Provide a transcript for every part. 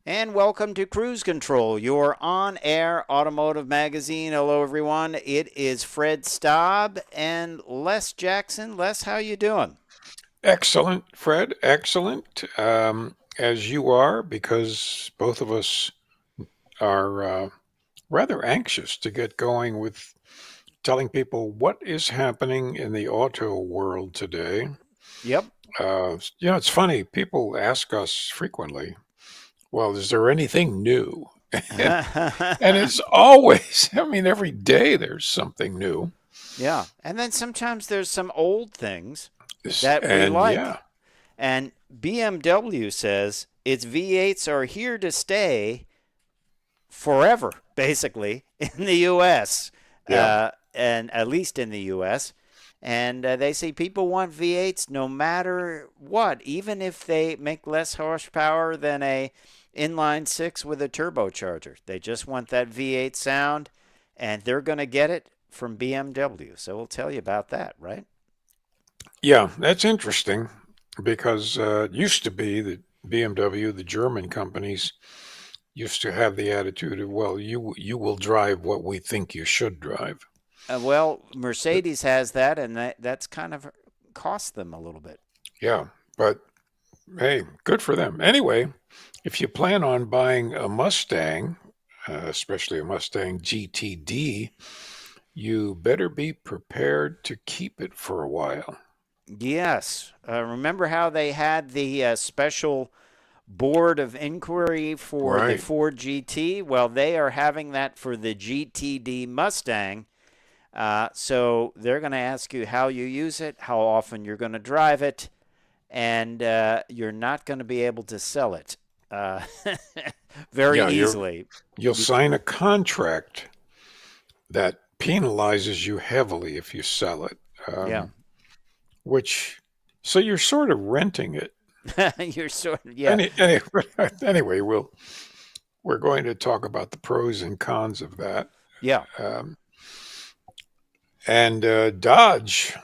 And welcome to Cruise Control, your on-air automotive magazine. Hello, everyone. It is Fred Staub and Les Jackson. Les, how you doing? Excellent, Fred. Excellent. As you are, because both of us are rather anxious to get going with telling people what is happening in the auto world today. Yep. It's funny. People ask us frequently, well, is there anything new? And, and it's always, I mean, every day there's something new. Yeah. And then sometimes there's some old things that we And like. yeah, And BMW says its V8s are here to stay forever, basically, in the U.S., yeah. and at least in the U.S. And they say people want V8s no matter what, even if they make less horsepower than a inline six with a turbocharger. They just want that V8 sound, and they're going to get it from BMW. So we'll tell you about that, right? Yeah, that's interesting because it used to be that BMW, the German companies, used to have the attitude of, well, you will drive what we think you should drive. Well, But Mercedes has that, and that's kind of cost them a little bit. yeah, but hey, good for them. Anyway, if you plan on buying a Mustang, especially a Mustang GTD, you better be prepared to keep it for a while. Yes. Remember how they had the special board of inquiry for the Right. Ford GT? Well, they are having that for the GTD Mustang. So they're going to ask you how you use it, how often you're going to drive it, and you're not going to be able to sell it uh, very Yeah, easily. you'll Be- sign a contract that penalizes you heavily if you sell it. yeah. Which, so you're sort of renting it. You're sort of, yeah. Anyway, we're going to talk about the pros and cons of that. Yeah. Um, and Dodge,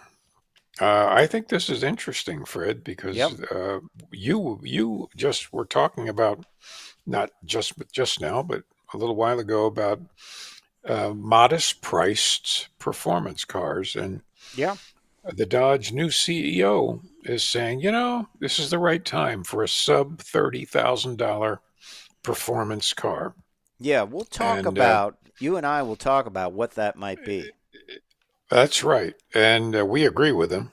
I think this is interesting, Fred, Yep. because you just were talking about not just now, but a little while ago about modest priced performance cars, and Yeah. the Dodge new CEO is saying, this is the right time for a sub $30,000 performance car. Yeah. We'll talk And about, you and I will talk about what that might be. that's right. And we agree with him.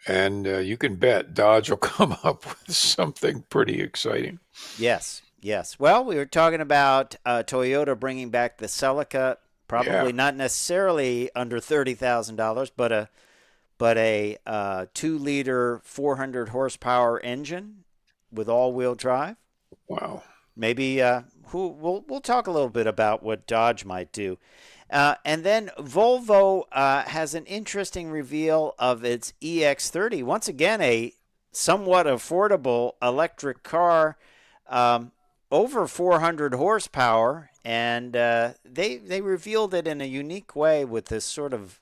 And you can bet Dodge will come up with something pretty exciting. Yes, yes. Well, we were talking about Toyota bringing back the Celica, Yeah. probably not necessarily under $30,000, but a 2-liter 400 horsepower engine with all-wheel drive. Wow. Maybe we'll talk a little bit about what Dodge might do. And then Volvo has an interesting reveal of its EX30. Once again, a somewhat affordable electric car, um, over 400 horsepower, and they revealed it in a unique way with this sort of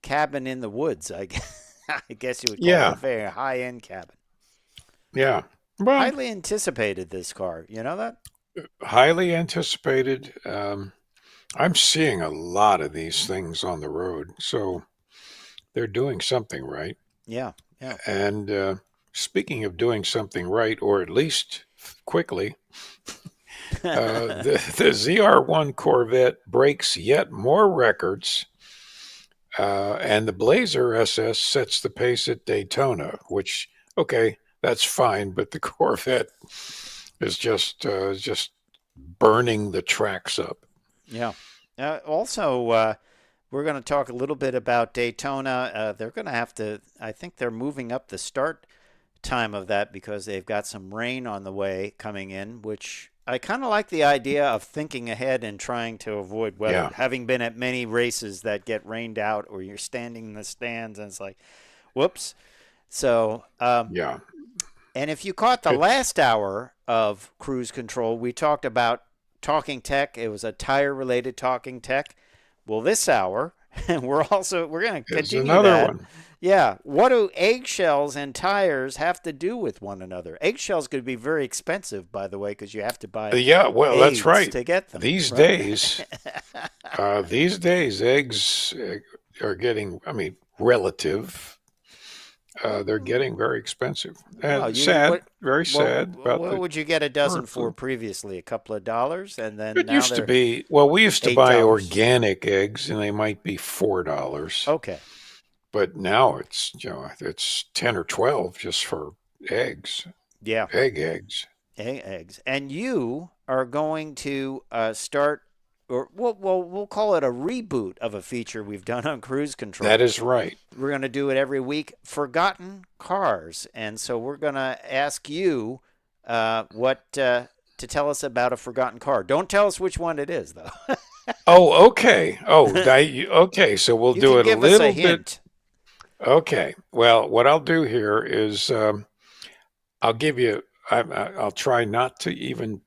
cabin in the woods. I guess, I guess you would call it a Yeah. very high-end cabin. Yeah. Well, Highly anticipated this car. You know that? highly anticipated. I'm seeing a lot of these things on the road. So they're doing something right. Yeah, yeah. And speaking of doing something right, or at least quickly, the ZR1 Corvette breaks yet more records, and the Blazer SS sets the pace at Daytona, which, okay, that's fine, but the Corvette is just burning the tracks up. Yeah. Also, we're going to talk a little bit about Daytona. They're going to have to, I think they're moving up the start time of that because they've got some rain on the way coming in, which I kind of like the idea of thinking ahead and trying to avoid weather. Yeah, Having been at many races that get rained out or you're standing in the stands and it's like, whoops. So, yeah. and if you caught the It's last hour of Cruise Control, we talked about talking tech. It was a tire related talking tech. Well, this hour, we're going to is continue another that. one. Yeah. What do eggshells and tires have to do with one another? Eggshells could be very expensive, by the way, because you have to buy Yeah, well, that's eggs right. to get them, These right? days, eggs are getting, I mean, relative. They're getting very expensive. Well, And you sad, what? very Well, sad about what the would you get a dozen birth for of. previously? A couple of dollars, and then It now used to they're be, well, we used to buy $8. organic eggs and they might be $4. Okay. But now it's 10 or 12 just for eggs, Yeah. eggs. Eggs. And you are going to start, or we'll call it a reboot of a feature we've done on Cruise That Control. is right. We're going to do it every week. Forgotten cars, and so we're going to ask you what to tell us about a forgotten car. Don't tell us which one it is, though. Oh, okay. Okay. So we'll You do can it a give us a little bit. hint. Okay. Well, what I'll do here is I'll give you. I'll try not to even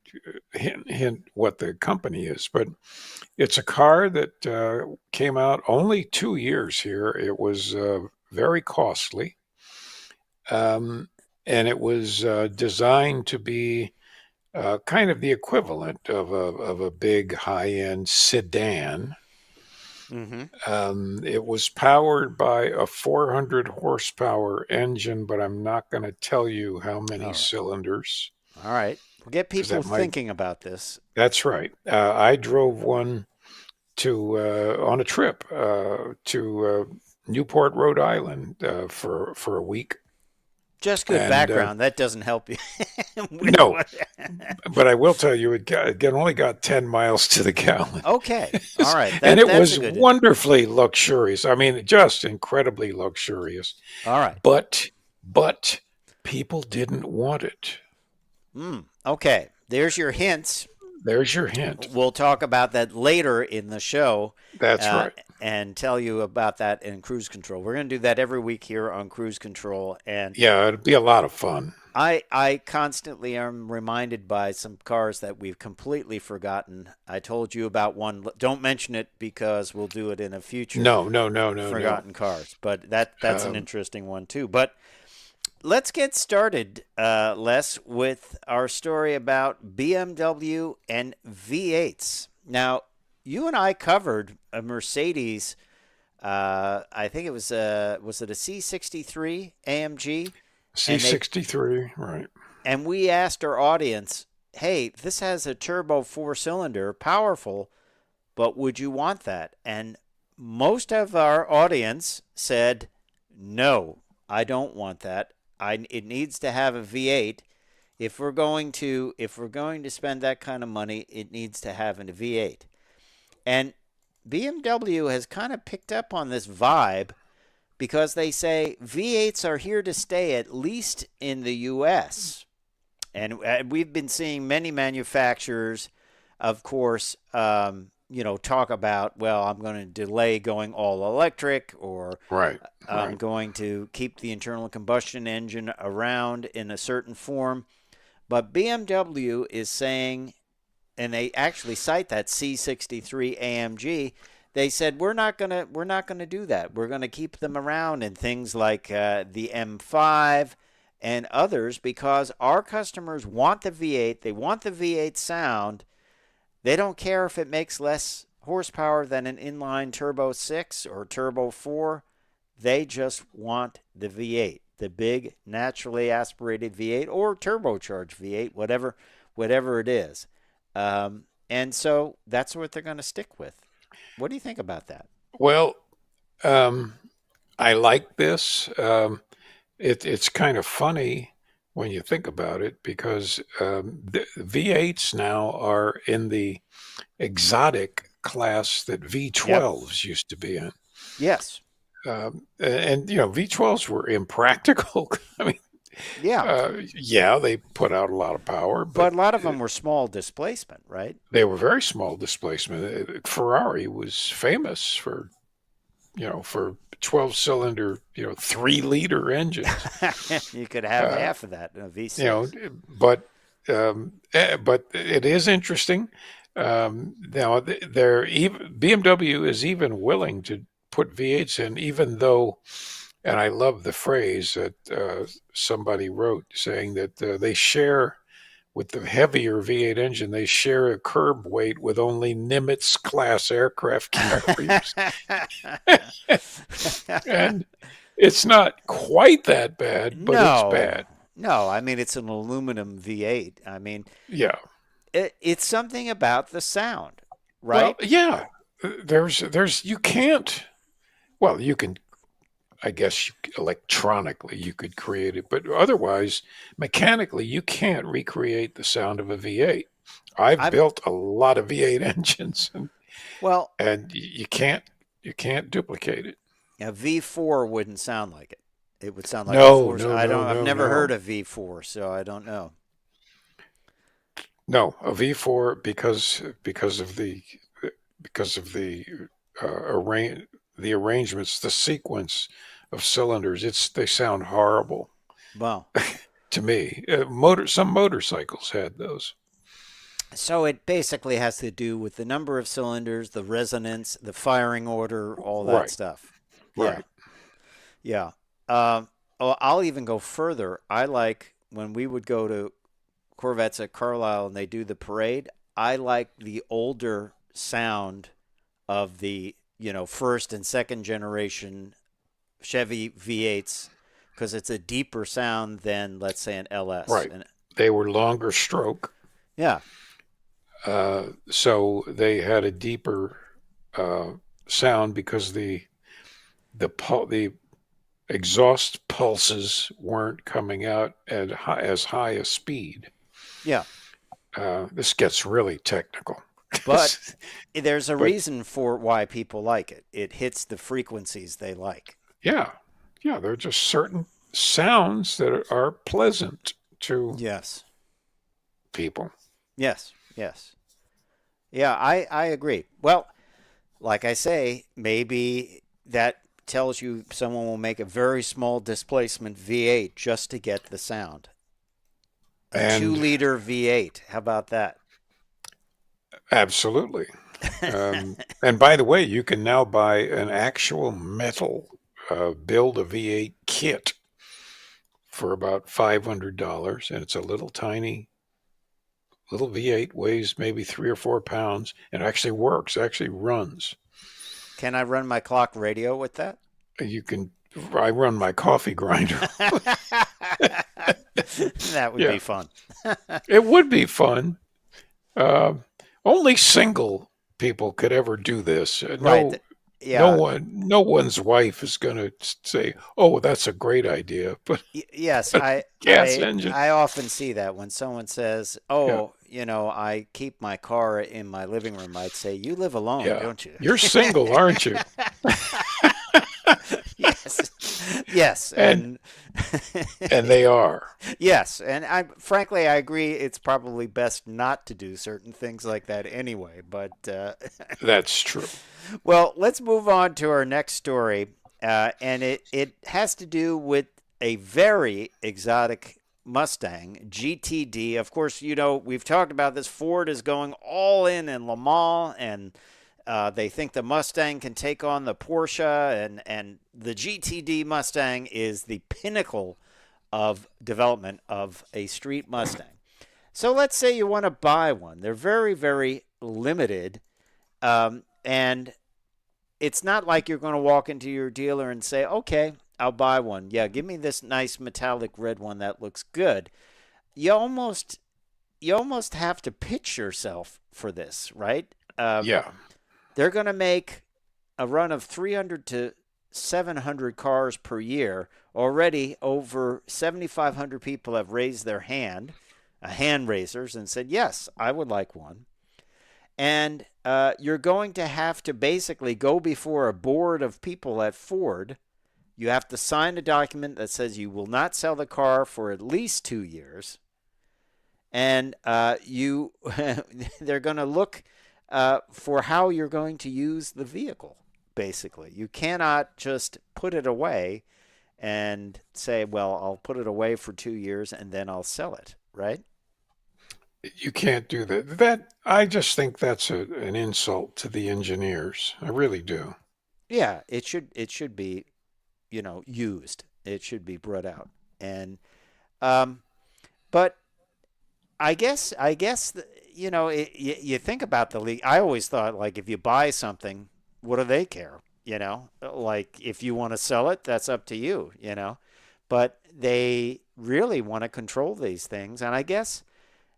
hint what the company is, but it's a car that came out only 2 years here. It was very costly, um, and it was designed to be kind of the equivalent of a big high-end sedan. Mm-hmm. It was powered by a 400 horsepower engine, but I'm not going to tell you how many All right. cylinders All right. We'll get because people thinking about this. that's right. I drove one to on a trip to Newport, Rhode Island for a week. Just good And background. That doesn't help you. with no, what... but I will tell you, it only got 10 miles to the gallon. Okay. All right. And it That's was a good. wonderfully luxurious. I mean, just incredibly luxurious. All right. But people didn't want it. Okay. There's your hints. There's your hint. We'll talk about that later in the show. That's right. And tell you about that in Cruise Control. We're going to do that every week here on Cruise Control. And Yeah, it'd be a lot of fun. I constantly am reminded by some cars that we've completely forgotten. I told you about one. Don't mention it because we'll do it in a future. No. Forgotten cars. But that's an interesting one too. But let's get started, Les, with our story about BMW and V8s. Now, you and I covered a Mercedes. I think it was it a C63 AMG? C63, right. And we asked our audience, hey, this has a turbo 4-cylinder, powerful, but would you want that? And most of our audience said, no, I don't want that. It needs to have a V8. If we're going to spend that kind of money, it needs to have a V8. And BMW has kind of picked up on this vibe because they say V8s are here to stay, at least in the U.S. And we've been seeing many manufacturers, of course, talk about, well, I'm going to delay going all electric, or I'm going to keep the internal combustion engine around in a certain form. But BMW is saying, and they actually cite that C63 AMG. They said we're not gonna do that. We're gonna keep them around in things like the M5 and others because our customers want the V8. They want the V8 sound. They don't care if it makes less horsepower than an inline turbo 6 or turbo 4. They just want the V8, the big naturally aspirated V8 or turbocharged V8, whatever it is. And so that's what they're going to stick with. What do you think about that? Well, I like this. It's kind of funny when you think about it because the V8s now are in the exotic class that V12s used to be in. Yes. And V12s were impractical. I mean, they put out a lot of power, but a lot of them were small displacement, right? They were very small displacement. Ferrari was famous for 12-cylinder, 3-liter engines. You could have half of that in a V6. But it is interesting. Now, BMW is even willing to put V8s in, even though And I love the phrase that somebody wrote saying that they share with the heavier V8 engine, they share a curb weight with only Nimitz class aircraft carriers. And it's not quite that bad, but it's No, bad. no. I mean, it's an aluminum V8. I mean, Yeah. it's something about the sound, Well, right? yeah. You can't, well, you can, I guess electronically you could create it, but otherwise, mechanically, you can't recreate the sound of a V8. I've I've built a lot of V8 engines, well, and you can't duplicate it. a V4 wouldn't sound like it. It would sound like a No, four. no, I no, don't. I've no, never heard no, of V4, so I don't know. no. A V4 because of the arrange the arrangements, the sequence of cylinders. They sound horrible Well, to me. Some motorcycles had those. so it basically has to do with the number of cylinders, the resonance, the firing order, all that Right, stuff. Yeah, right. yeah. Oh, I'll even go further. I like when we would go to Corvettes at Carlisle and they do the parade. I like the older sound of the first and second generation Chevy V8s because it's a deeper sound than let's say an LS. Right. And They were longer stroke, yeah, so they had a deeper uh, sound because the exhaust pulses weren't coming out at as high a speed. yeah. This gets really technical, But there's a but reason for why people like it. It hits the frequencies they like. yeah, yeah, there are just certain sounds that are pleasant to Yes. people. Yes. Yes. Yeah, I agree. Well, like I say, maybe that tells you someone will make a very small displacement V8 just to get the sound. A two And liter V8. How about that? absolutely. And by the way, you can now buy an actual metal build a V8 kit for about $500, and it's a little tiny little V8, weighs maybe 3 or 4 pounds, and actually works, actually runs. Can I run my clock radio with that? You can. I run my coffee grinder. That would Yeah, be fun. it would be fun. Uh, Only single people could ever do this. Right. Yeah. No one's wife is going to say, "Oh, that's a great idea," but Yes, a gas engine. I often see that when someone says, Yeah, "Oh, I keep my car in my living room." I'd say, "You live alone, yeah. don't you?" You're single, aren't you? Yes. Yes, And and and they are. yes, and I frankly I agree it's probably best not to do certain things like that anyway, but That's true. well, let's move on to our next story, and it has to do with a very exotic Mustang GTD. Of course, we've talked about this. Ford is going all in Le Mans, and they think the Mustang can take on the Porsche, and the GTD Mustang is the pinnacle of development of a street Mustang. So let's say you want to buy one. They're very, very limited. And it's not like you're going to walk into your dealer and say, okay, I'll buy one. Yeah, give me this nice metallic red one that looks good. You almost have to pitch yourself for this, right? Yeah. They're going to make a run of 300 to 700 cars per year. Already over 7,500 people have raised their hand raisers, and said, yes, I would like one. And you're going to have to basically go before a board of people at Ford. You have to sign a document that says you will not sell the car for at least 2 years. And they're going to look for how you're going to use the vehicle, basically. You cannot just put it away and say, well, I'll put it away for 2 years and then I'll sell it, right? You can't do that. I just think that's an insult to the engineers. I really do. Yeah, it should be, used. It should be brought out. And um, but I guess, you think about the league. I always thought, like, if you buy something, what do they care? Like, if you want to sell it, that's up to you. But they really want to control these things. And I guess,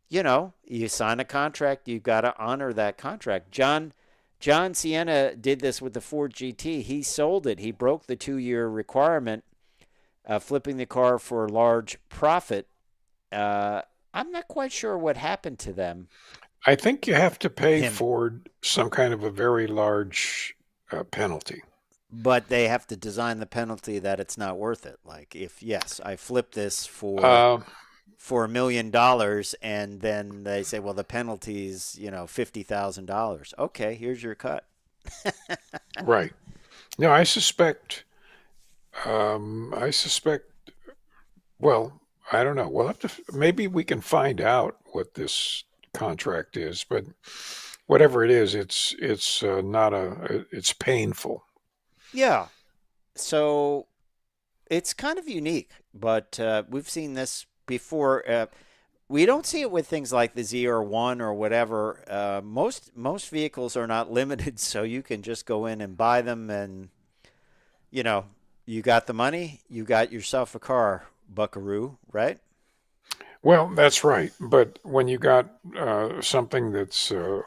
you sign a contract, you've got to honor that contract. John Sienna did this with the Ford GT. He sold it. He broke the 2-year requirement, flipping the car for a large profit. I'm not quite sure what happened to them. I think you have to pay Him. Ford some kind of a very large penalty. But they have to design the penalty that it's not worth it. Like, if, yes, I flip this Uh, for $1 million, and then they say, well, the penalty's $50,000. Okay, here's your cut. right. No, I suspect, well, I don't know. We'll have to, maybe we can find out what this contract is, but whatever it is, it's not it's painful. Yeah. So it's kind of unique, but we've seen this before. We don't see it with things like the ZR1 or whatever. Most vehicles are not limited, so you can just go in and buy them, and you know you got the money, you got yourself a car, Buckaroo, right? Well, that's right. But when you got something that's a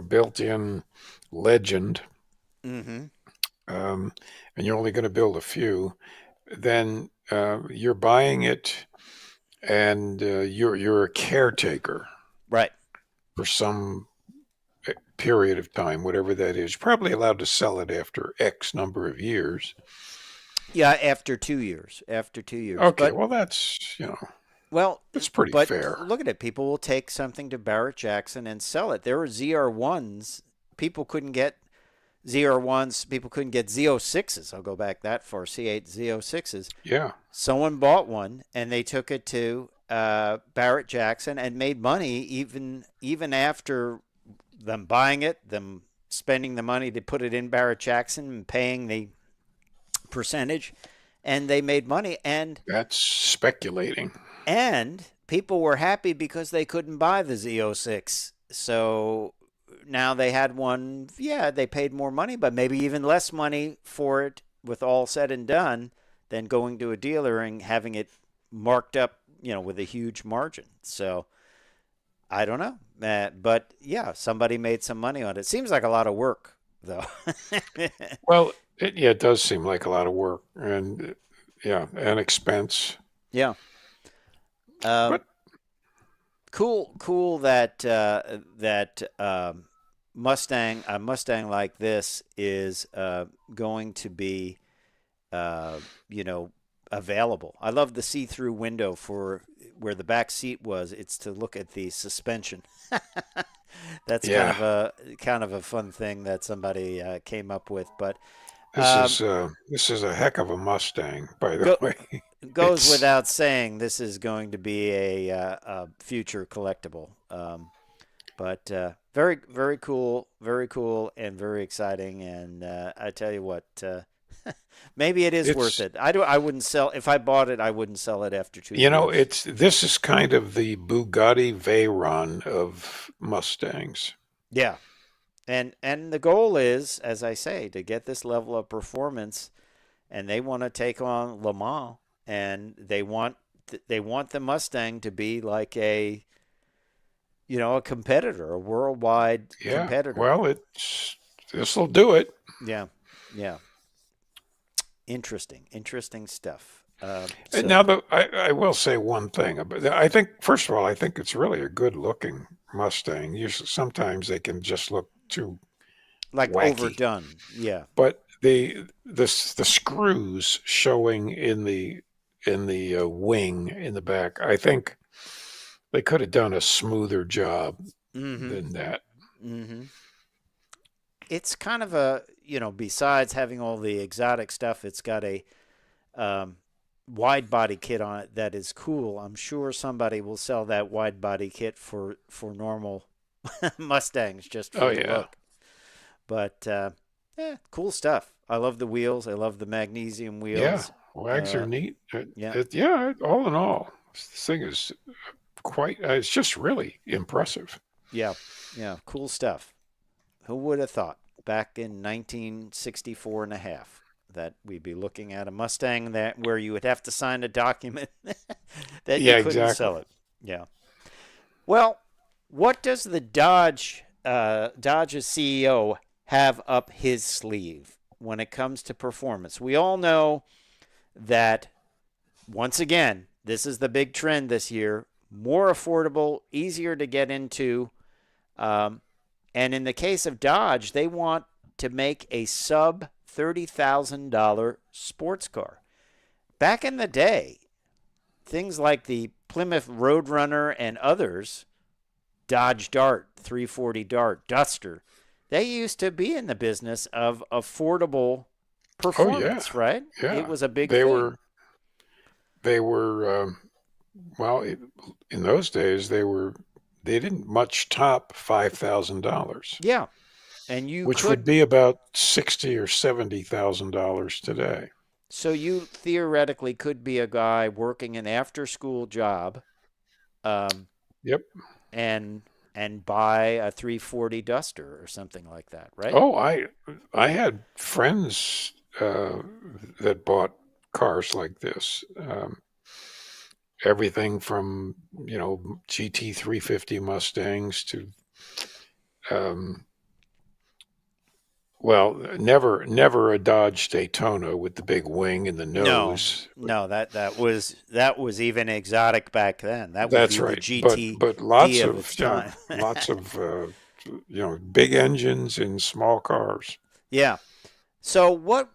built-in legend, Mm-hmm. um, and you're only going to build a few, then you're buying it, and you're a caretaker Right. for some period of time, whatever that is. You're probably allowed to sell it after X number of years. Yeah, after 2 years. After 2 years, Okay, but well, well, that's pretty but fair. look at it. People will take something to Barrett Jackson and sell it. There were ZR1s. People couldn't get ZR1s. People couldn't get Z06s. I'll go back that far. C8 Z06s. Yeah, Someone bought one and they took it to Barrett Jackson and made money even after them buying it, them spending the money to put it in Barrett Jackson and paying the percentage, and they made money. that's speculating. And people were happy because they couldn't buy the Z06. So now they had one. Yeah, they paid more money, but maybe even less money for it with all said and done than going to a dealer and having it marked up, with a huge margin. So I don't know. But yeah, somebody made some money on it. Seems like a lot of work, though. Well, yeah, it does seem like a lot of work and yeah, and expense. Yeah. Um, But cool that a Mustang like this is going to be uh, you know available. I love the see-through window for where the back seat was. It's to look at the suspension. That's kind yeah, of a fun thing that somebody came up with. But this um, is uh, this is a heck of a Mustang, by the go, way. goes It's without saying, this is going to be a future collectible. But very cool, and very exciting. And I tell you what, maybe it is worth it's it. I wouldn't sell if I bought it. I wouldn't sell it after 2 years. it's this is kind of the Bugatti Veyron of Mustangs. Yeah, and the goal is, as I say, to get this level of performance, and they want to take on Le Mans, and they want the Mustang to be like a competitor, a worldwide Yeah, competitor. well, it's this will do it. Yeah, yeah. Interesting stuff. And So now, I will say one thing about I think first of all, I think it's really a good looking Mustang. Usually, sometimes they can just look too like wacky. overdone. Yeah, But the screws showing in the wing in the back, I think they could have done a smoother job mm-hmm, than that. mm-hmm. It's kind of besides having all the exotic stuff, it's got a um, wide body kit on it that is cool. I'm sure somebody will sell that wide body kit for normal Mustangs just for Oh the yeah, look. But Cool stuff. I love the wheels. I love the magnesium Yeah, wheels. wags are Uh, neat. yeah, Yeah, all in all, this thing is quite, it's just really impressive. yeah, yeah. Cool stuff. Who would have thought back in 1964 and a half that we'd be looking at a Mustang that where you would have to sign a document that you Yeah, couldn't exactly. sell it. Yeah. Well, what does the Dodge's CEO have up his sleeve when it comes to performance? We all know that once again, this is the big trend this year: more affordable, easier to get into. Um, and in the case of Dodge, they want to make a sub $30,000 sports car. Back in the day, things like the Plymouth Roadrunner and others, Dodge Dart, 340 Dart, Duster, they used to be in the business of affordable Oh yeah, performance, right? It yeah. was a big They thing. were they were well in those days they didn't much top $5,000, Yeah. And you which would could, be about 60 or $70,000 today. so you theoretically could be a guy working an after school job, um, Yep. and buy a 340 Duster or something like that, right? Oh, I had friends that bought cars like this. Everything from GT 350 Mustangs to um, well, never a Dodge Daytona with the big wing and the No, nose. But no, that was even exotic back then. That would that's be the right. But GTD of its time. lots of big engines in small cars. Yeah. So what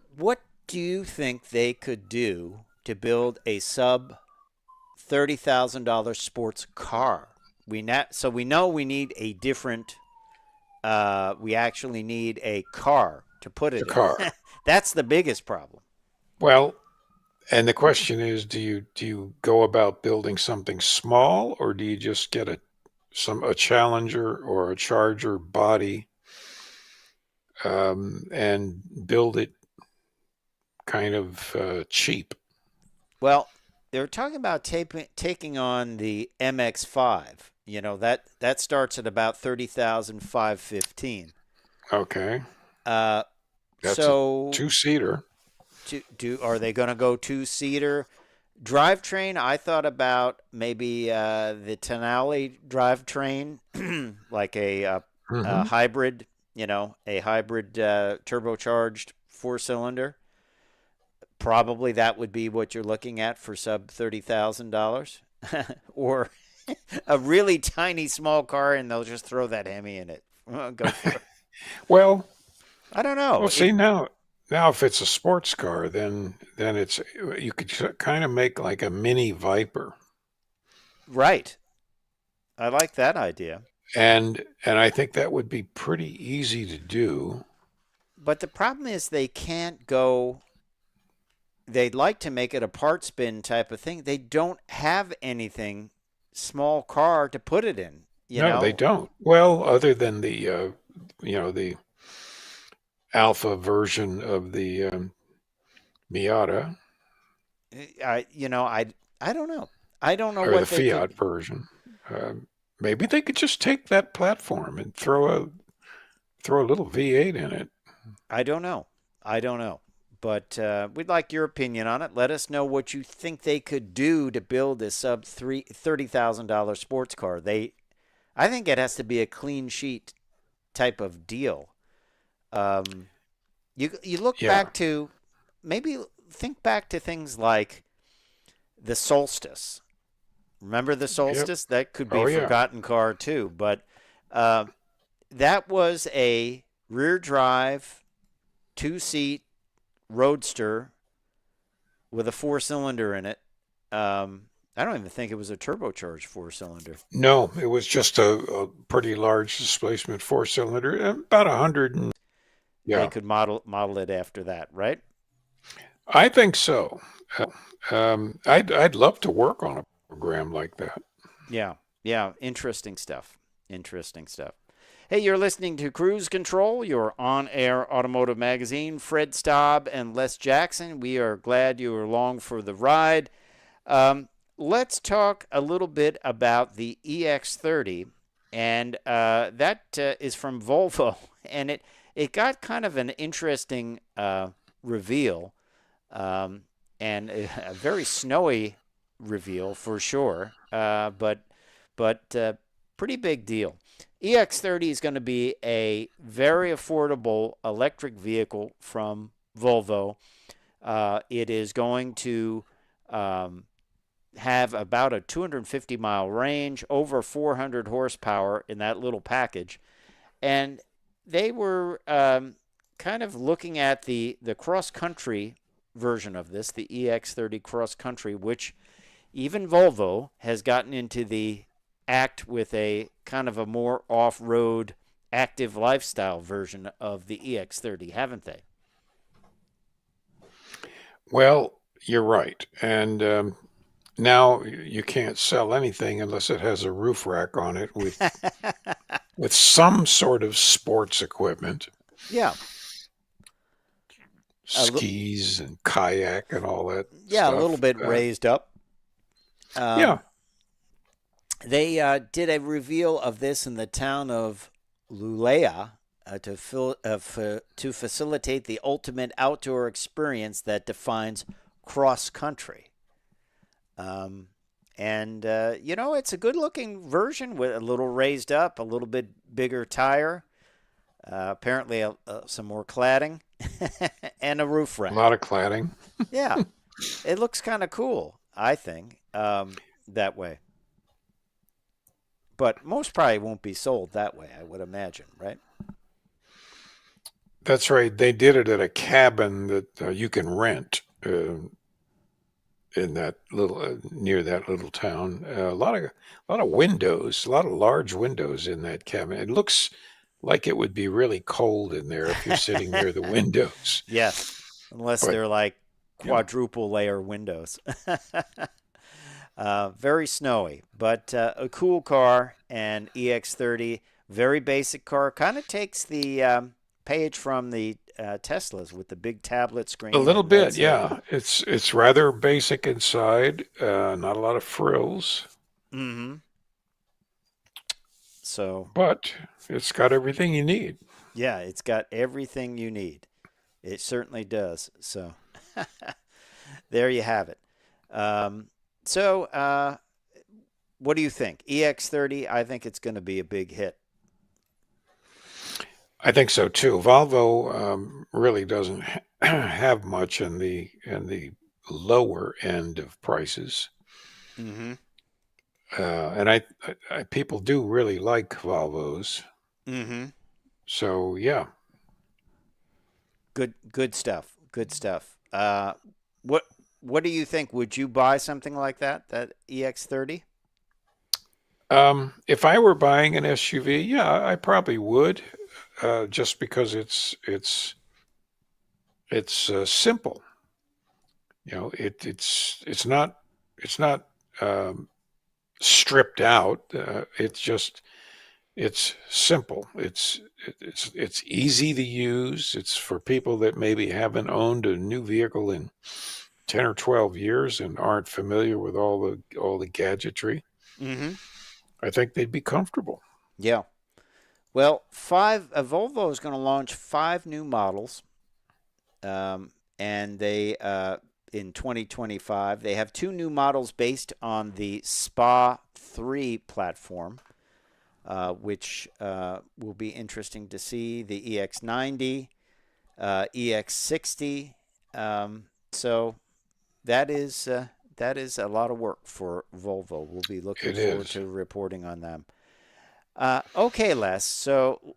do you think they could do to build a sub $30,000 sports car? So we know we need a different. We actually need a car to put A it in. car. That's the biggest problem. Well, and the question is, do you go about building something small, or do you just get a Challenger or a Charger body and build it kind of cheap? Well, they're talking about taking on the MX-5. You know that starts at about 30,515. Okay, Uh, that's a so two-seater. are they going to go two-seater drivetrain? I thought about maybe the Tenali drivetrain, like a Hmm. hybrid. A hybrid turbocharged four-cylinder. Probably that would be what you're looking at for sub $30,000, or a really tiny small car, and they'll just throw that Hemi in it. Go for it. Well, I don't know. well, see now if it's a sports car, then it's you could kind of make like a mini Viper, Right. I like that idea. and I think that would be pretty easy to do. But the problem is they can't go. They'd like to make it a part spin type of thing. They don't have anything small car to put it in. You No, they know, don't. Well, other than the alpha version of the Miata I don't know. I don't know or the what they Fiat could. version. Maybe they could just take that platform and throw a little V8 in it. I don't know. I don't know. But we'd like your opinion on it. Let us know what you think they could do to build a sub $30,000 sports car. I think it has to be a clean sheet type of deal. Um, you look Yeah. back to maybe think back to things like the Solstice. Remember the Yep. Solstice? That could be Oh a yeah. forgotten car too. But uh, that was a rear drive, two-seat roadster with a four-cylinder in it. I don't even think it was a turbocharged four-cylinder. No, it was just a pretty large displacement four-cylinder, about 100 and They yeah. could model it after that, right? I think so. I'd love to work on a program like that. Yeah, yeah. Interesting stuff. Interesting stuff. Hey, you're listening to Cruise Control, your on-air automotive magazine. Fred Staub and Les Jackson. We are glad you are along for the ride. Let's talk a little bit about the EX30, and that is from Volvo, and it got kind of an interesting reveal, um, and a very snowy reveal for sure, but pretty big deal. EX30 is going to be a very affordable electric vehicle from Volvo. It is going to um, have about a 250-mile range, over 400 horsepower in that little package. And they were kind of looking at the cross-country version of this, the EX30 cross-country, which even Volvo has gotten into the act with a kind of a more off-road active lifestyle version of the EX30, haven't they? Well, you're right. And now you can't sell anything unless it has a roof rack on it with some sort of sports equipment, Yeah. skis and kayak and all that Yeah, a little stuff. bit raised up. Yeah, They did a reveal of this in the town of Lulea to facilitate the ultimate outdoor experience that defines cross country. Um, and it's a good looking version with a little raised up, a little bit bigger tire, apparently some more cladding, and a roof a rack. lot of cladding. Yeah, it looks kind of cool, I think, that way. But most probably won't be sold that way, I would imagine, right? That's right. They did it at a cabin that you can rent in that little near that little town. A lot of windows, a lot of large windows in that cabin. It looks like it would be really cold in there if you're sitting near the windows. Yes, unless But they're like you know, quadruple layer windows. Very snowy, but a cool car, and EX30, very basic car. Kind of takes the page from the Teslas with the big tablet a screen little and bit, that's it. yeah. It's rather basic inside. Not a lot of frills, Mm-hmm. So, but it's got everything you need. yeah, it's got everything you need. It certainly does. So, there you have it. Um, so, what do you think? EX30, I think it's going to be a big hit. I think so too. Volvo really doesn't have much in the lower end of prices, Mm-hmm. and people do really like Volvos. Mm-hmm. So yeah, Good stuff. Good stuff. What what do you think? Would you buy something like that? That EX30? if I were buying an SUV, yeah, I probably would, just because it's simple. It's not um, stripped out. It's simple. It's easy to use. It's for people that maybe haven't owned a new vehicle in 10 or 12 years and aren't familiar with all the gadgetry. Mm-hmm. I think they'd be comfortable. Yeah. Well, five. Volvo is going to launch five new models, and they in 2025 they have two new models based on the SPA 3 platform, which will be interesting to see. The EX90, EX60. So that is a lot of work for Volvo. We'll be looking It forward is. to reporting on them. Okay, Les. So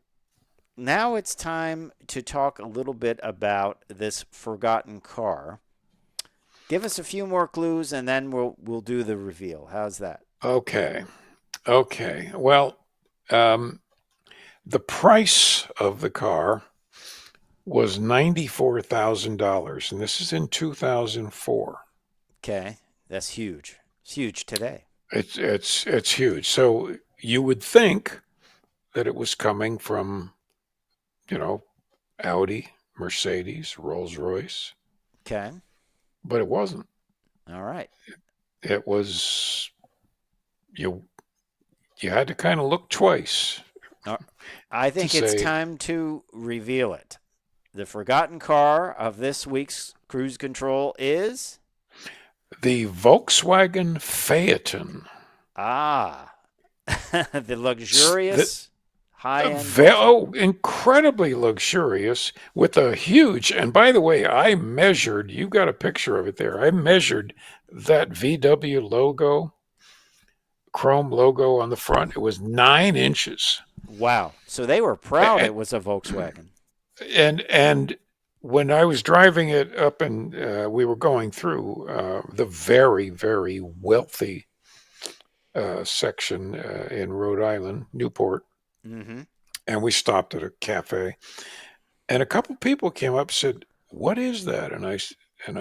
now it's time to talk a little bit about this forgotten car. Give us a few more clues, and then we'll do the reveal. How's that? Okay. Okay. Well, um, the price of the car was $94,000, and this is in 2004. Okay, that's huge. It's huge today. It's huge. So you would think, that it was coming from, you know, Audi, Mercedes, Rolls-Royce, Okay. but it wasn't. All right. It was you you had to kind of look twice Uh, I to think it's say time to reveal it. The forgotten car of this week's cruise control is the Volkswagen Phaeton. ah, the The, luxurious high-end Volkswagen. oh, incredibly luxurious with a huge, and by the way, I measured, you got a picture of it there. I measured that VW logo, chrome logo on the front. It was 9 inches. Wow. So they were proud And, it was a Volkswagen. and when I was driving it up and we were going through the very, very wealthy section in Rhode Island, Newport, Mm-hmm. and we stopped at a cafe. And a couple people came up and said, "What is that?" And I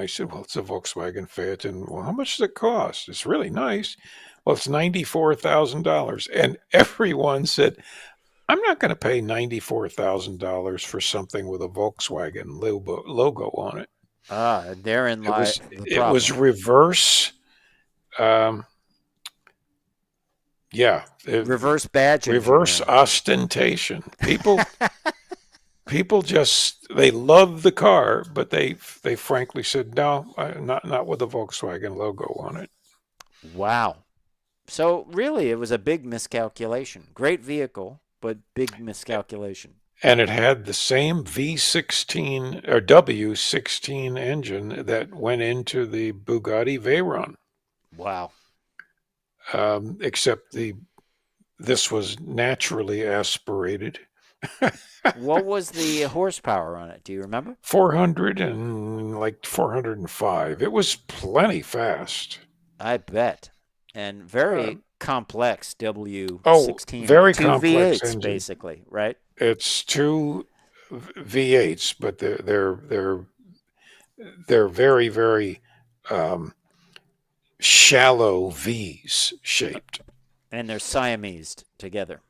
said, "Well, it's a Volkswagen Phaeton." Well, how much does it cost? It's really nice. Well, it's $94,000. And everyone said, "I'm not going to pay $94,000 for something with a Volkswagen logo on it." Ah, therein It lie was the it was problem. reverse. Um, yeah, Reverse badge reverse engineering. ostentation. People just they love the car, but they frankly said no, not with the Volkswagen logo on it. Wow. So really, it was a big miscalculation. Great vehicle, but big miscalculation. And it had the same V16 or W16 engine that went into the Bugatti Veyron, Wow. except the this was naturally aspirated. What was the horsepower on it? Do you remember? 400 and like 405. It was plenty fast. I bet. And Uh, very complex oh, W16, very two complex V8s engine. basically, right? It's two V8s, but they're very very um, shallow V's shaped And they're Siamese together.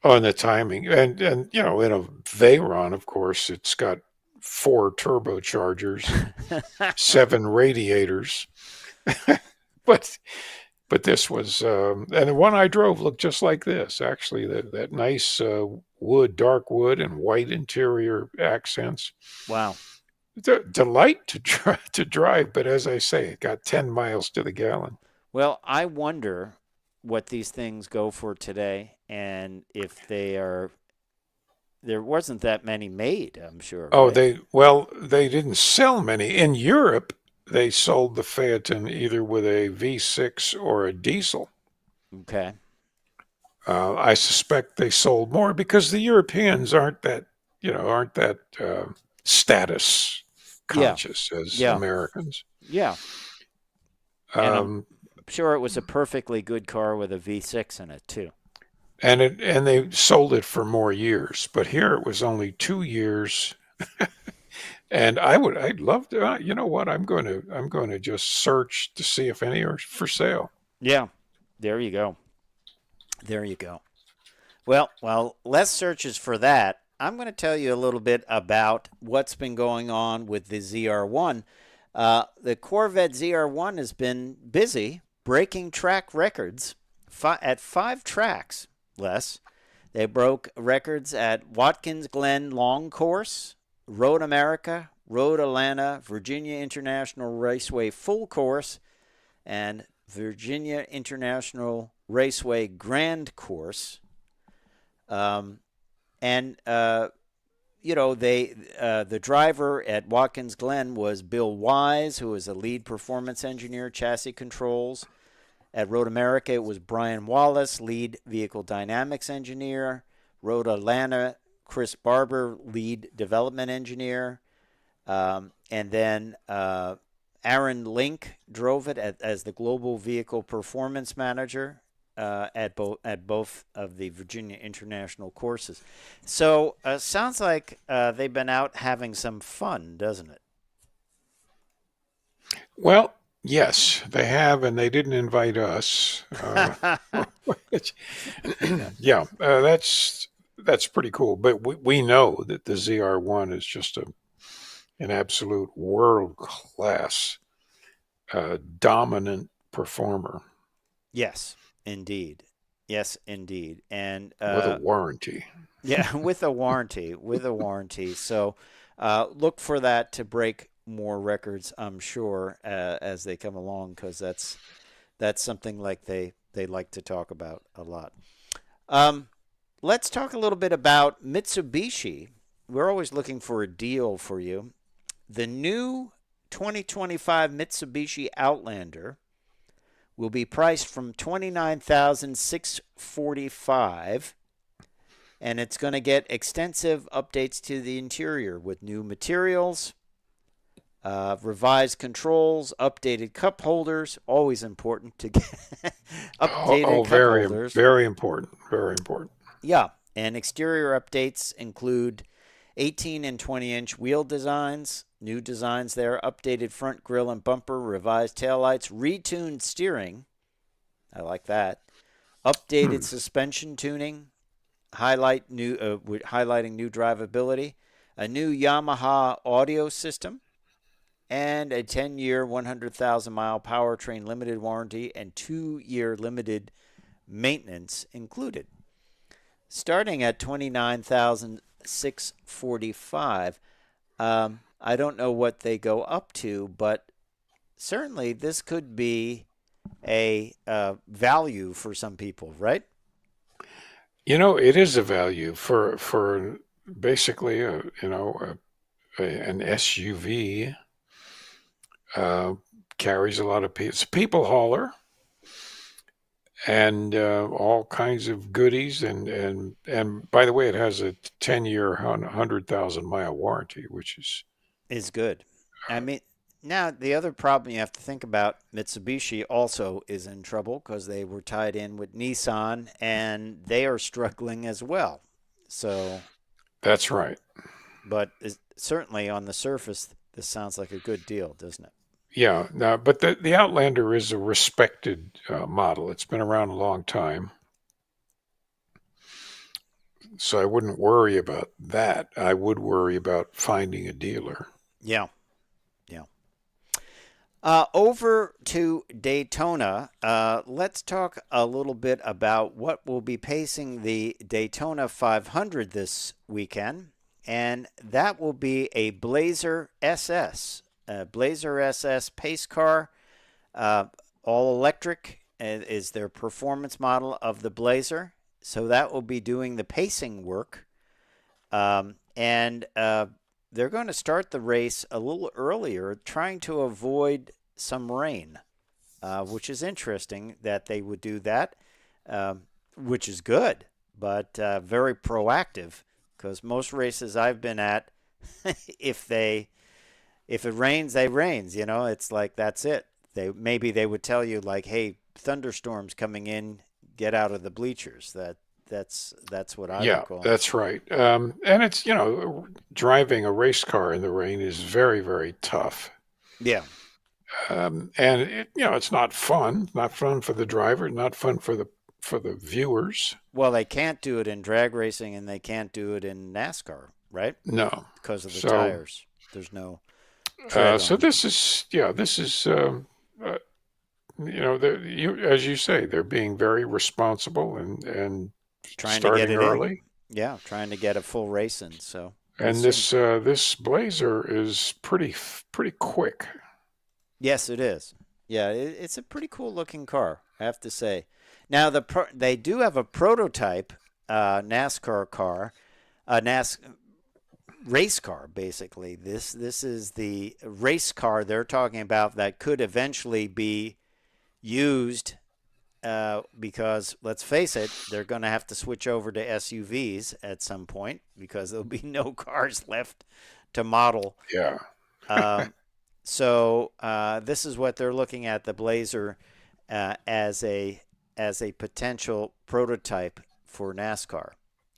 on the timing. And you know, in a Veyron, of course, it's got 4 turbochargers, 7 radiators, but this was and the one I drove looked just like this. Actually, that nice wood, dark wood, and white interior accents. Wow. Delight to drive, but as I say, it got 10 miles to the gallon. Well, I wonder what these things go for today and if they are there wasn't that many made, I'm sure, Oh, right? they didn't sell many in Europe. They sold the Phaeton either with a V6 or a diesel. Okay. I suspect they sold more because the Europeans aren't that status Yeah. conscious as Yeah. Americans. Yeah. And I'm Um, sure it was a perfectly good car with a V6 in it too. and they sold it for more years, but here it was only 2 years. And I'd love to. You know what? I'm going to just search to see if any are for sale. Yeah. There you go. There you go. Well, while less searches for that, I'm going to tell you a little bit about what's been going on with the ZR1. The Corvette ZR1 has been busy breaking track records at 5 tracks, Les. They broke records at Watkins Glen Long Course, Road America, Road Atlanta, Virginia International Raceway Full Course, and Virginia International Raceway Grand Course. Um, and the driver at Watkins Glen was Bill Wise, who was a lead performance engineer, chassis controls. At Road America, it was Brian Wallace, lead vehicle dynamics engineer. Road Atlanta, Chris Barber, lead development engineer. And then Aaron Link drove it as the global vehicle performance manager at both of the Virginia International courses. So sounds like they've been out having some fun, doesn't it? Well, yes, they have, and they didn't invite us. Which, yeah, that's pretty cool. But we know that the ZR1 is just an absolute world class dominant performer Yes, indeed. Yes, indeed. And with a warranty. yeah, with a warranty, with a warranty. So look for that to break more records, I'm sure, as they come along, because that's something like they like to talk about a lot. Um, let's talk a little bit about Mitsubishi. We're always looking for a deal for you. The new 2025 Mitsubishi Outlander will be priced from 29,645, and it's going to get extensive updates to the interior with new materials, revised controls, updated cup holders. Always important to get updated cup Very, holders. very important. Very important. Yeah, and exterior updates include 18 and 20-inch wheel designs, new designs there, updated front grille and bumper, revised taillights, retuned steering. I like that. Updated suspension tuning, highlighting new drivability, a new Yamaha audio system, and a 10-year, 100,000-mile powertrain limited warranty and 2-year limited maintenance included. Starting at 29,645, I don't know what they go up to, but certainly this could be a value for some people, right? It is a value for basically an SUV. Carries a lot of people. It's a people hauler, and all kinds of goodies. And by the way, it has a 10-year, 100,000-mile warranty, which is good. I mean, now the other problem you have to think about, Mitsubishi also is in trouble because they were tied in with Nissan, and they are struggling as well. So that's right. But certainly on the surface, this sounds like a good deal, doesn't it? Yeah, no, but the Outlander is a respected model. It's been around a long time, so I wouldn't worry about that. I would worry about finding a dealer. Yeah, yeah. Over to Daytona. Let's talk a little bit about what will be pacing the Daytona 500 this weekend, and that will be a Blazer SS. Blazer SS pace car, all electric is their performance model of the Blazer. So that will be doing the pacing work. And they're going to start the race a little earlier, trying to avoid some rain, which is interesting that they would do that, which is good, but very proactive, because most races I've been at, if it rains, they rains. It's like that's it. Maybe they would tell you like, hey, thunderstorms coming in, get out of the bleachers. That's what I would call. That's right. And it's driving a race car in the rain is very, very tough. Yeah. And it's not fun. Not fun for the driver. Not fun for the viewers. Well, they can't do it in drag racing, and they can't do it in NASCAR, right? No, because of the tires. There's no. So this is as you say, they're being very responsible and trying starting to get it early. In. Yeah, trying to get a full race in. So and this Blazer is pretty quick. Yes, it is. Yeah, it's a pretty cool looking car, I have to say. Now they do have a prototype NASCAR car, race car, basically. This is the race car they're talking about that could eventually be used because, let's face it, they're going to have to switch over to SUVs at some point because there'll be no cars left to model. Yeah. So this is what they're looking at, the Blazer as a potential prototype for NASCAR.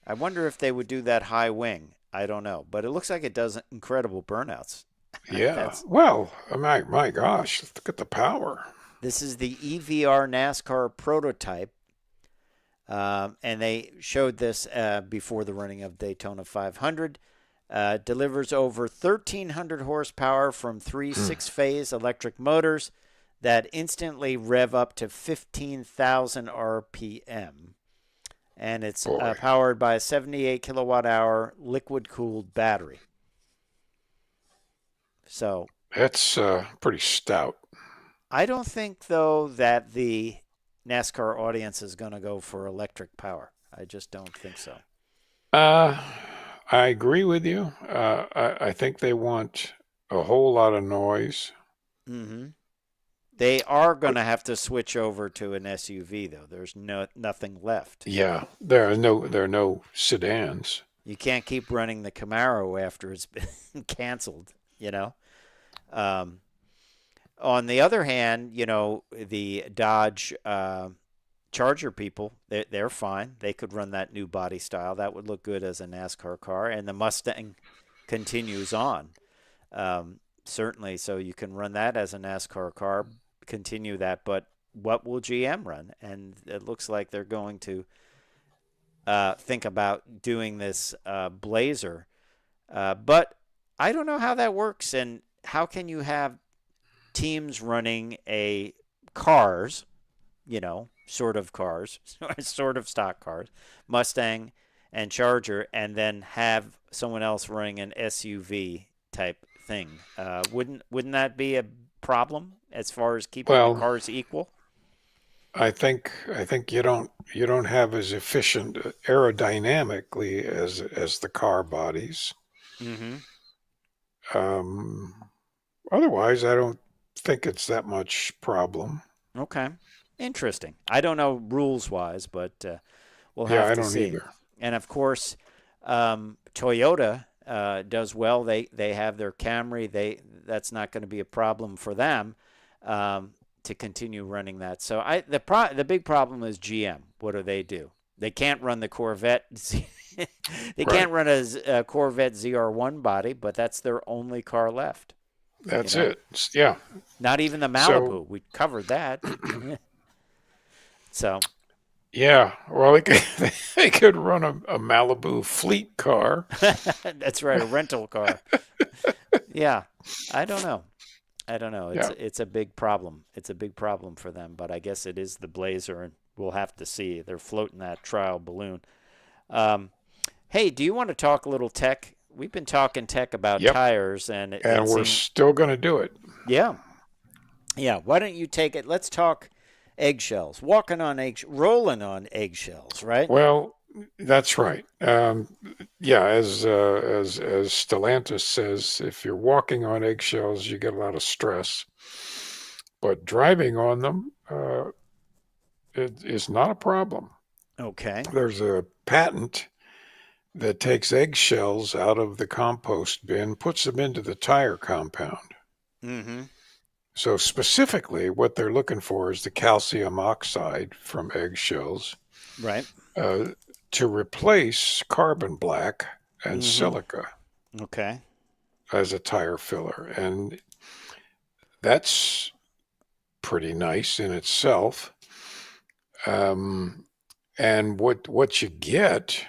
I wonder if they would do that high wing. I don't know, but it looks like it does incredible burnouts. Yeah. Well, my gosh, look at the power. This is the EVR NASCAR prototype. And they showed this before the running of Daytona 500. Delivers over 1,300 horsepower from three six-phase electric motors that instantly rev up to 15,000 RPM. And it's Boy, powered by a 78 kilowatt hour liquid cooled battery. So that's pretty stout. I don't think, though, that the NASCAR audience is going to go for electric power. I just don't think so. Uh, I agree with you. I think they want a whole lot of noise. Mm-hmm. They are going But to have to switch over to an SUV, though. There's nothing left. yeah, there are no sedans. You can't keep running the Camaro after it's been canceled, you know? Um, on the other hand, the Dodge Charger people, they're fine. They could run that new body style. That would look good as a NASCAR car. And the Mustang continues on. Certainly, so you can run that as a NASCAR car, continue that. But what will GM run? And it looks like they're going to think about doing this Blazer. But I don't know how that works. And how can you have teams running cars, sort of cars, sort of stock cars, Mustang and Charger, and then have someone else running an SUV type thing? Wouldn't that be a problem as far as keeping the Well, cars equal? I think you don't have as efficient aerodynamically as the car bodies. Mm-hmm. Um, Otherwise, I don't think it's that much problem. Okay. Interesting. I don't know rules wise, but we'll Yeah, have I to don't see. either. And of course, Toyota does well. They have their Camry. That's not going to be a problem for them to continue running that. So the big problem is GM. What do? They can't run the Corvette. They Right. can't run a Corvette ZR1 body, but that's their only car left. You That's know, it. Yeah. not even the So, Malibu. We covered that. So yeah. Well, they could run a Malibu fleet car. that's right, a rental car. Yeah, I don't know. I don't know. It's Yeah. it's a big problem. It's a big problem for them, but I guess it is the Blazer, and we'll have to see. They're floating that trial balloon. Um, hey, do you want to talk a little tech? We've been talking tech about Yep. tires, and And it we're seemed, still going to do it. yeah, yeah. Why don't you take it? Let's talk eggshells. Walking on rolling on eggshells, right? Well, that's right. Yeah, as Stellantis says, if you're walking on eggshells, you get a lot of stress. But driving on them it is not a problem. Okay. There's a patent that takes eggshells out of the compost bin, puts them into the tire compound. Mm-hmm. So specifically, what they're looking for is the calcium oxide from eggshells Right. uh, to replace carbon black and Mm-hmm. silica Okay. as a tire filler. And that's pretty nice in itself. Um, and what you get,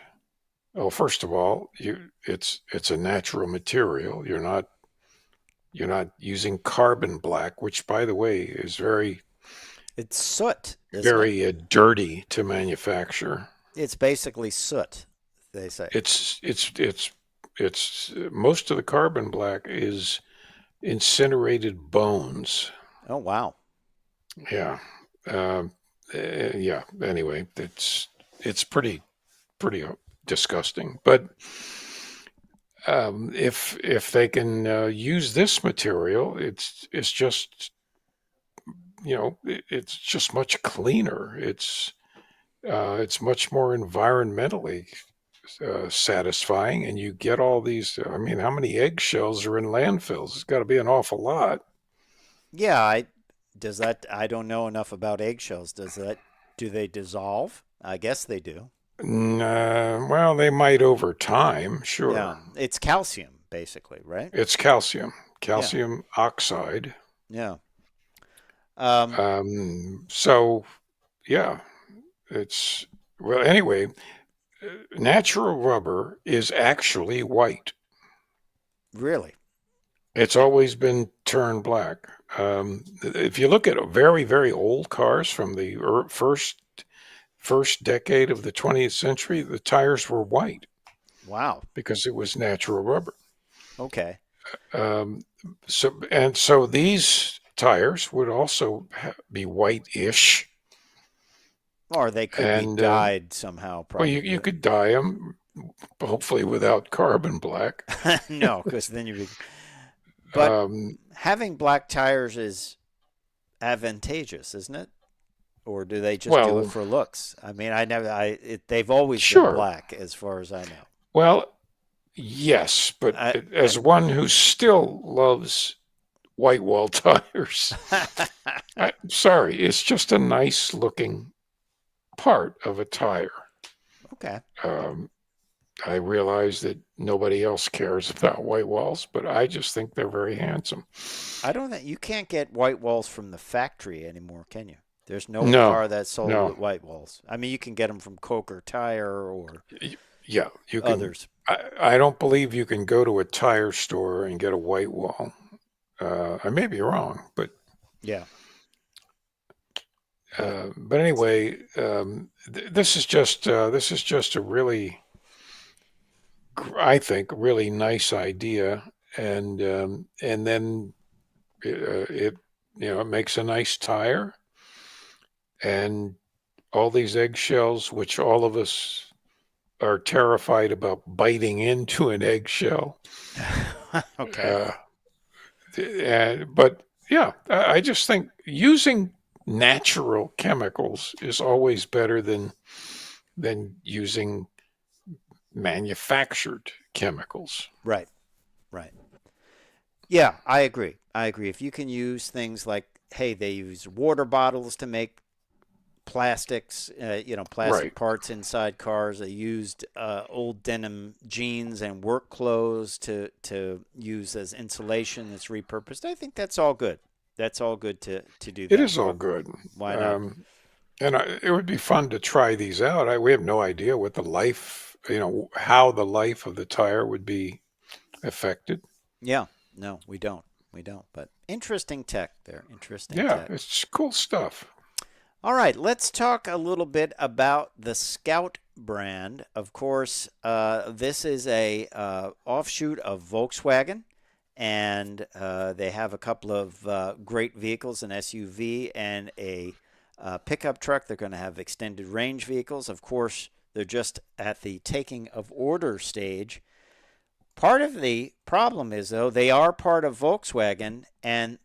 well, first of all, it's a natural material. You're not using carbon black, which, by the way, is It's soot, isn't it? very dirty to manufacture. It's basically soot, they say. It's most of the carbon black is incinerated bones. Oh, wow. Yeah. Yeah. Anyway, it's pretty disgusting. But if they can use this material, it's just it's just much cleaner. It's much more environmentally satisfying, and you get all these. I mean, how many eggshells are in landfills? It's got to be an awful lot. Yeah, I don't know enough about eggshells. Do they dissolve? I guess they do. Well, they might over time, Yeah, sure. it's calcium basically, right? It's Yeah. calcium oxide. Yeah. Um, So, yeah, it's Well, anyway, natural rubber is actually white. Really? It's always been turned black. If you look at very, very old cars from the first decade of the 20th century, the tires were white Wow. because it was natural rubber. Okay. Um, so these tires would also be white-ish, Or they could be and dyed somehow, well, you probably. could dye them, hopefully without carbon black. No, because then you. But Um, having black tires is advantageous, isn't it? Or do they just do it well, for looks? I mean, I never. They've always been sure. black, as far as I know. Well, yes, but I, as one who still loves white wall tires, I'm sorry, it's just a nice looking part of a tire. okay. Um, I realize that nobody else cares about white walls, but I just think they're very handsome. I don't think you can't get white walls from the factory anymore, can you? There's no No, car that's sold no, with white walls. I mean, you can get them from Coker Tire or yeah, you can. others. I don't believe you can go to a tire store and get a white wall. I may be wrong, Yeah. but anyway, this is just a really, I think, really nice idea, and then it it makes a nice tire, and all these eggshells, which all of us are terrified about biting into an eggshell. Okay. Uh, but yeah, I just think using natural chemicals is always better than using manufactured chemicals. Right. Right. Yeah, I agree. I agree. If you can use things like, hey, they use water bottles to make plastics, plastic Right. parts inside cars. They used old denim jeans and work clothes to use as insulation that's repurposed. I think that's all good. That's all good to do It that. is all good. Why not? Um, and it would be fun to try these out. We have no idea what the life, how the life of the tire would be affected. Yeah. No, we don't. We don't. But interesting tech there. Interesting Yeah, tech. it's cool stuff. All right, let's talk a little bit about the Scout brand. Of course, this is a offshoot of Volkswagen, and they have a couple of great vehicles, an SUV and a pickup truck. They're going to have extended range vehicles. Of course, they're just at the taking of order stage. Part of the problem is, though, they are part of Volkswagen, and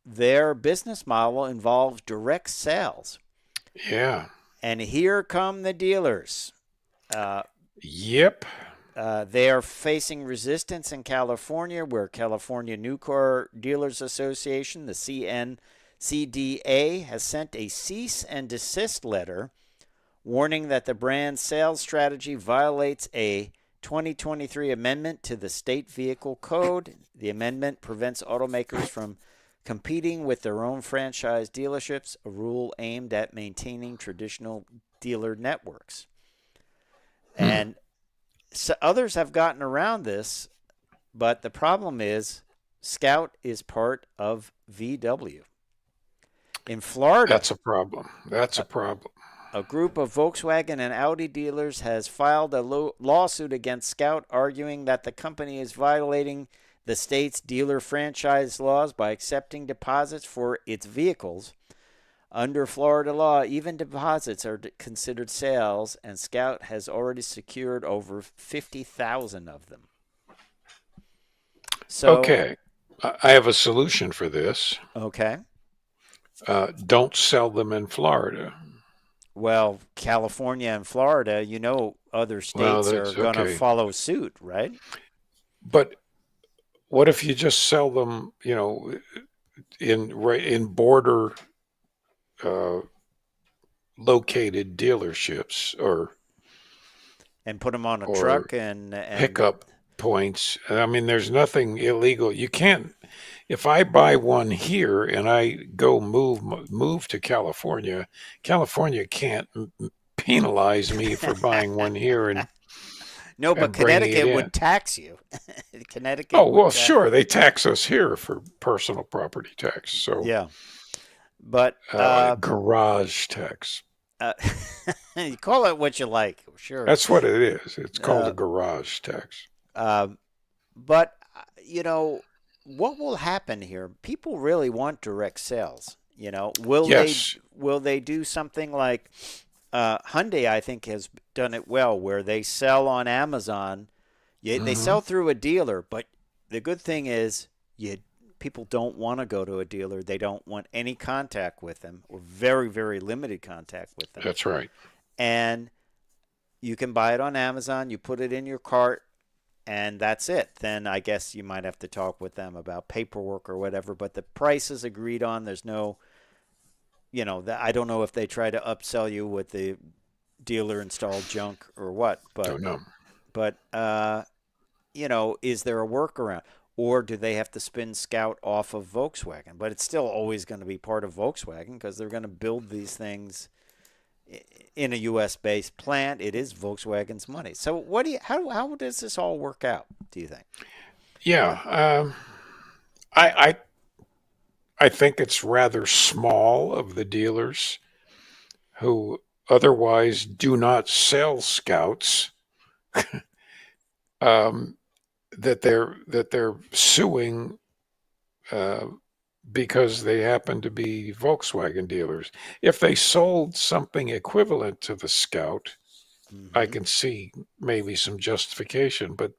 their business model involves direct sales. Yeah. And here come the dealers. Uh, Yep. they are facing resistance in California, where California New Car Dealers Association, the CNCDA, has sent a cease and desist letter warning that the brand's sales strategy violates a 2023 amendment to the state vehicle code. The amendment prevents automakers from competing with their own franchise dealerships, a rule aimed at maintaining traditional dealer networks. Hmm. And so others have gotten around this, but the problem is Scout is part of VW. In Florida, That's a problem. That's a a, problem. a group of Volkswagen and Audi dealers has filed a lawsuit against Scout, arguing that the company is violating the state's dealer franchise laws by accepting deposits for its vehicles. Under Florida law, even deposits are considered sales, and Scout has already secured over 50,000 of them. So, Okay. I have a solution for this. okay. Don't sell them in Florida. Well, California and Florida, other Well, states are that's going to okay. follow suit, right? But what if you just sell them, in border uh, located dealerships And put them on a or truck and pickup points? I mean, there's nothing illegal. You can't. If I buy one here and I go move to California, California can't penalize me for buying one here No, but and bringing it Connecticut in. would tax you. Oh, Connecticut would well, tax. sure. They tax us here for personal property tax. So, Yeah, but garage tax. uh, you call it what you like, sure. That's what it is. It's called a Uh, garage tax. uh, but you know what will happen here? People really want direct sales. Yes. Will they do something like Hyundai? I think has done it well, where they sell on Amazon. Yeah, they Hmm. sell through a dealer, but the good thing is people don't want to go to a dealer. They don't want any contact with them, or very, very limited contact with them. That's right. And you can buy it on Amazon. You put it in your cart, and that's it. Then I guess you might have to talk with them about paperwork or whatever. But the price is agreed on. There's no, I don't know if they try to upsell you with the dealer installed junk or what. Don't know. But is there a workaround? Or do they have to spin Scout off of Volkswagen? But it's still always going to be part of Volkswagen because they're going to build these things in a U.S.-based plant. It is Volkswagen's money. So how does this all work out, do you think? Yeah. I I think it's rather small of the dealers who otherwise do not sell Scouts, um, that they're suing uh, because they happen to be Volkswagen dealers. If they sold something equivalent to the Scout, I Mm-hmm. can see maybe some justification, but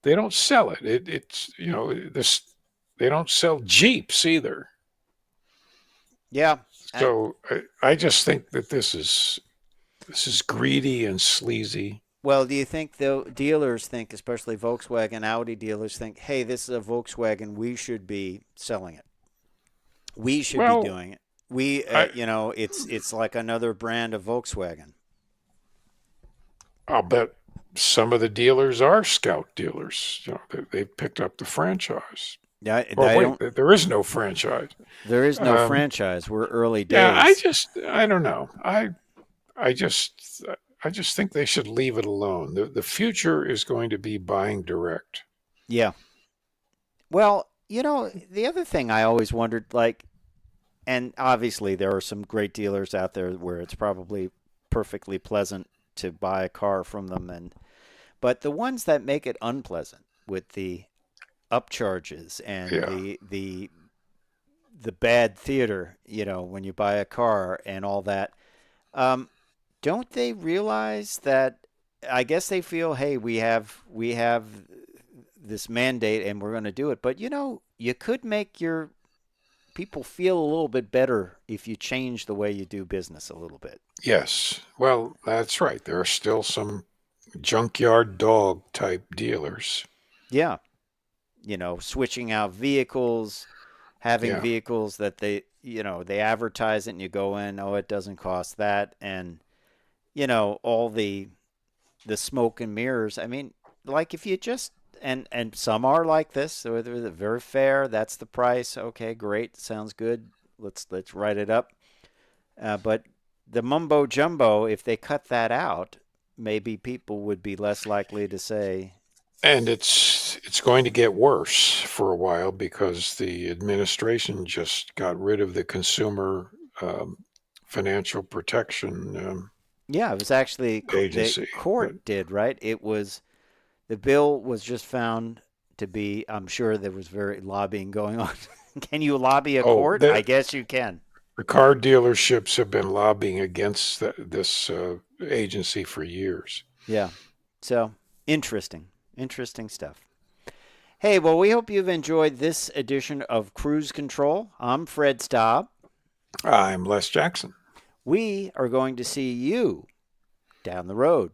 they don't sell it. It's this. They don't sell Jeeps either. Yeah. I, So I just think that this is greedy and sleazy. well, do you think the dealers think, especially Volkswagen, Audi dealers think, hey, this is a Volkswagen, we should be selling it. We should be Well, doing it. We, I it's like another brand of Volkswagen. I'll bet some of the dealers are Scout dealers. They picked up the franchise. Yeah, Or I wait, don't. there is no franchise. There is no Um, franchise. We're early yeah, days. I don't know. I just think they should leave it alone. The future is going to be buying direct. Yeah. Well, the other thing I always wondered, like, and obviously there are some great dealers out there where it's probably perfectly pleasant to buy a car from them, but the ones that make it unpleasant with the upcharges and Yeah. the bad theater, when you buy a car and all that, um, don't they realize that? I guess they feel, hey, we have this mandate and we're going to do it, but you could make your people feel a little bit better if you change the way you do business a little bit. Yes. Well, that's right. There are still some junkyard dog type dealers. Yeah, switching out vehicles, having Yeah. vehicles that they advertise it and you go in, oh, it doesn't cost that, and all the smoke and mirrors. I mean, like if you just and some are like this, so they're very fair. That's the price. Okay, great, sounds good. Let's write it up. But the mumbo jumbo, if they cut that out, maybe people would be less likely to say, And it's going to get worse for a while because the administration just got rid of the consumer um, financial protection yeah, it was actually the agency. But court did, right? It was the bill was just found to be. I'm sure there was very lobbying going on. Can you lobby a oh, court? I guess you can. the car dealerships have been lobbying against this agency for years. Yeah. So interesting stuff. Hey, well, we hope you've enjoyed this edition of Cruise Control. I'm Fred Staub. I'm Les Jackson. We are going to see you down the road.